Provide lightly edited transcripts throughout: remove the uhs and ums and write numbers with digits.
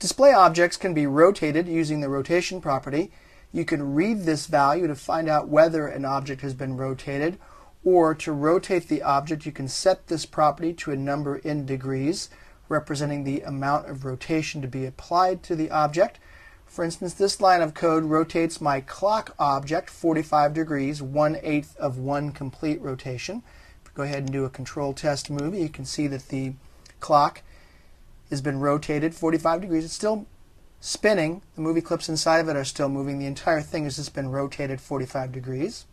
Display objects can be rotated using the rotation property. You can read this value to find out whether an object has been rotated, or to rotate the object you can set this property to a number in degrees, representing the amount of rotation to be applied to the object. For instance, this line of code rotates my clock object 45 degrees, 1/8 of one complete rotation. If we go ahead and do a control test movie, you can see that the clock has been rotated 45 degrees. It's still spinning. The movie clips inside of it are still moving. The entire thing has just been rotated 45 degrees.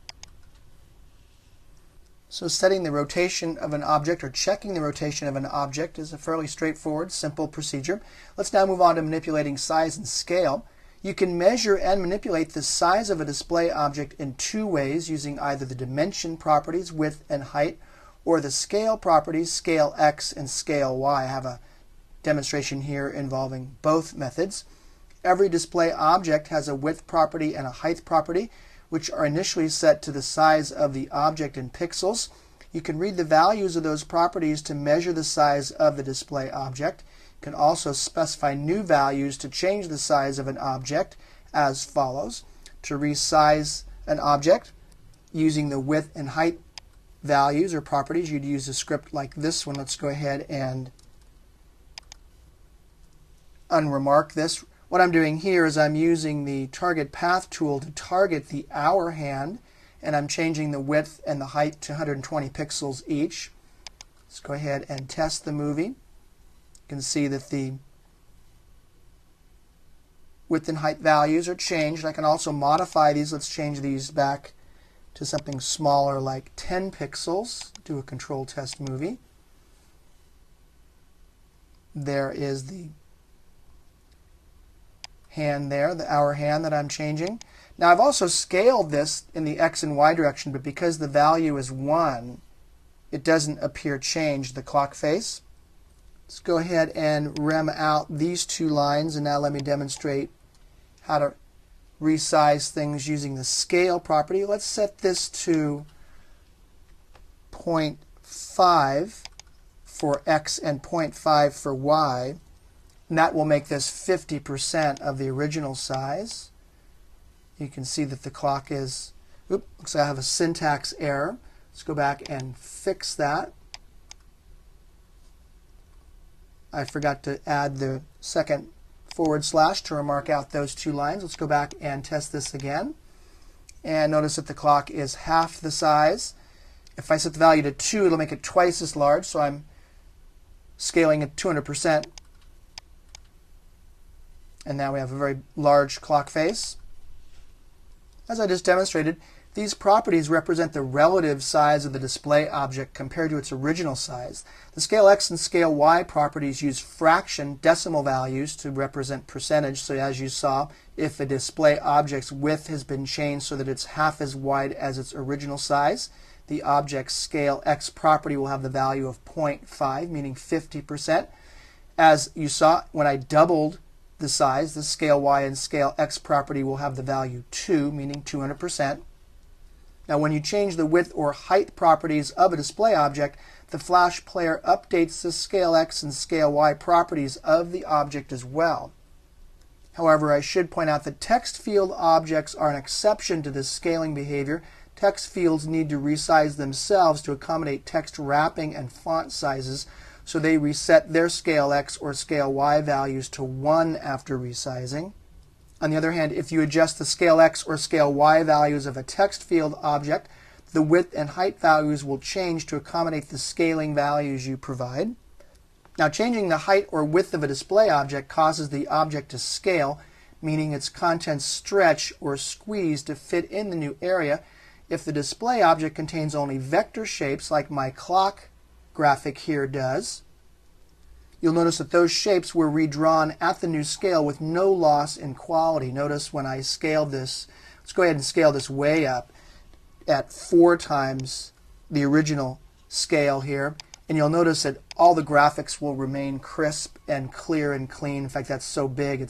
So setting the rotation of an object or checking the rotation of an object is a fairly straightforward, simple procedure. Let's now move on to manipulating size and scale. You can measure and manipulate the size of a display object in two ways, using either the dimension properties, width and height, or the scale properties, scale x and scale y. I have a demonstration here involving both methods. Every display object has a width property and a height property, which are initially set to the size of the object in pixels. You can read the values of those properties to measure the size of the display object. You can also specify new values to change the size of an object as follows. To resize an object using the width and height values or properties, you'd use a script like this one. Let's go ahead and unremark this. What I'm doing here is I'm using the target path tool to target the hour hand, and I'm changing the width and the height to 120 pixels each. Let's go ahead and test the movie. You can see that the width and height values are changed. I can also modify these. Let's change these back to something smaller like 10 pixels. Do a control test movie. There is the hand there, the hour hand that I'm changing. Now I've also scaled this in the x and y direction, but because the value is 1, it doesn't appear changed, the clock face. Let's go ahead and rem out these two lines, and now let me demonstrate how to resize things using the scale property. Let's set this to 0.5 for x and 0.5 for y. And that will make this 50% of the original size. You can see that the clock is, looks like I have a syntax error. Let's go back and fix that. I forgot to add the second / to remark out those two lines. Let's go back and test this again. And notice that the clock is half the size. If I set the value to 2, it'll make it twice as large, so I'm scaling at 200%. And now we have a very large clock face. As I just demonstrated, these properties represent the relative size of the display object compared to its original size. The scale x and scale y properties use fraction decimal values to represent percentage. So as you saw, if a display object's width has been changed so that it's half as wide as its original size, the object's scale x property will have the value of 0.5, meaning 50%. As you saw, when I doubled the size, the scale y and scale x property will have the value 2, meaning 200%. Now when you change the width or height properties of a display object, the Flash player updates the scale x and scale y properties of the object as well. However, I should point out that text field objects are an exception to this scaling behavior. Text fields need to resize themselves to accommodate text wrapping and font sizes, so they reset their scale x or scale y values to 1 after resizing. On the other hand, if you adjust the scale x or scale y values of a text field object, the width and height values will change to accommodate the scaling values you provide. Now, changing the height or width of a display object causes the object to scale, meaning its contents stretch or squeeze to fit in the new area. If the display object contains only vector shapes, like my clock graphic here does, you'll notice that those shapes were redrawn at the new scale with no loss in quality. Notice when I scaled this, let's go ahead and scale this way up at 4 times the original scale here, and you'll notice that all the graphics will remain crisp and clear and clean. In fact, that's so big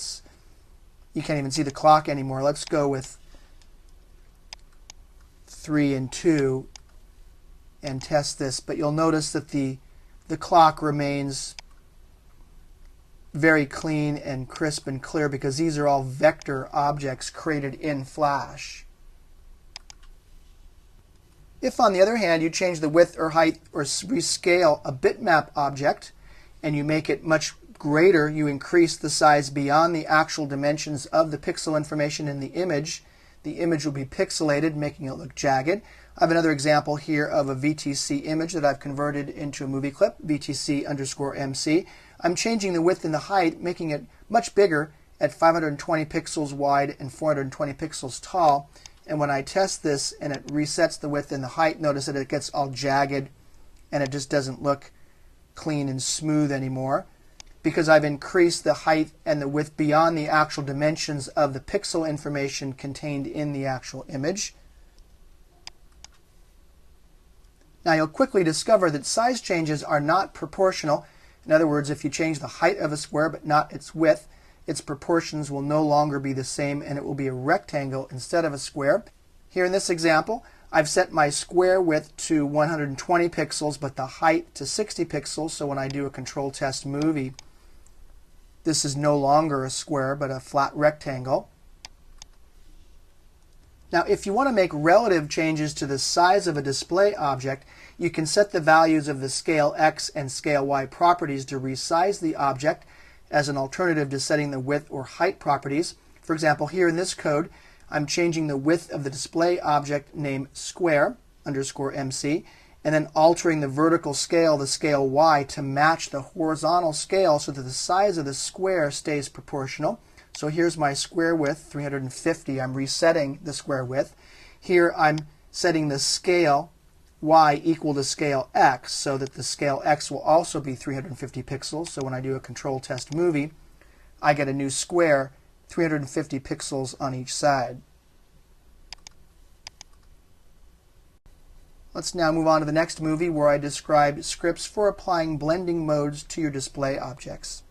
you can't even see the clock anymore. Let's go with 3 and 2 and test this, but you'll notice that the clock remains very clean and crisp and clear because these are all vector objects created in Flash. If, on the other hand, you change the width or height or rescale a bitmap object and you make it much greater, you increase the size beyond the actual dimensions of the pixel information in the image will be pixelated, making it look jagged. I have another example here of a VTC image that I've converted into a movie clip, VTC_MC. I'm changing the width and the height, making it much bigger at 520 pixels wide and 420 pixels tall. And when I test this and it resets the width and the height, notice that it gets all jagged and it just doesn't look clean and smooth anymore, because I've increased the height and the width beyond the actual dimensions of the pixel information contained in the actual image. Now you'll quickly discover that size changes are not proportional. In other words, if you change the height of a square but not its width, its proportions will no longer be the same and it will be a rectangle instead of a square. Here in this example, I've set my square width to 120 pixels but the height to 60 pixels, so when I do a control test movie, this is no longer a square but a flat rectangle. Now, if you want to make relative changes to the size of a display object, you can set the values of the scale X and scale Y properties to resize the object as an alternative to setting the width or height properties. For example, here in this code, I'm changing the width of the display object named square_MC, and then altering the vertical scale, the scale Y, to match the horizontal scale so that the size of the square stays proportional. So here's my square width, 350. I'm resetting the square width. Here I'm setting the scale Y equal to scale X so that the scale X will also be 350 pixels. So when I do a control test movie, I get a new square, 350 pixels on each side. Let's now move on to the next movie where I describe scripts for applying blending modes to your display objects.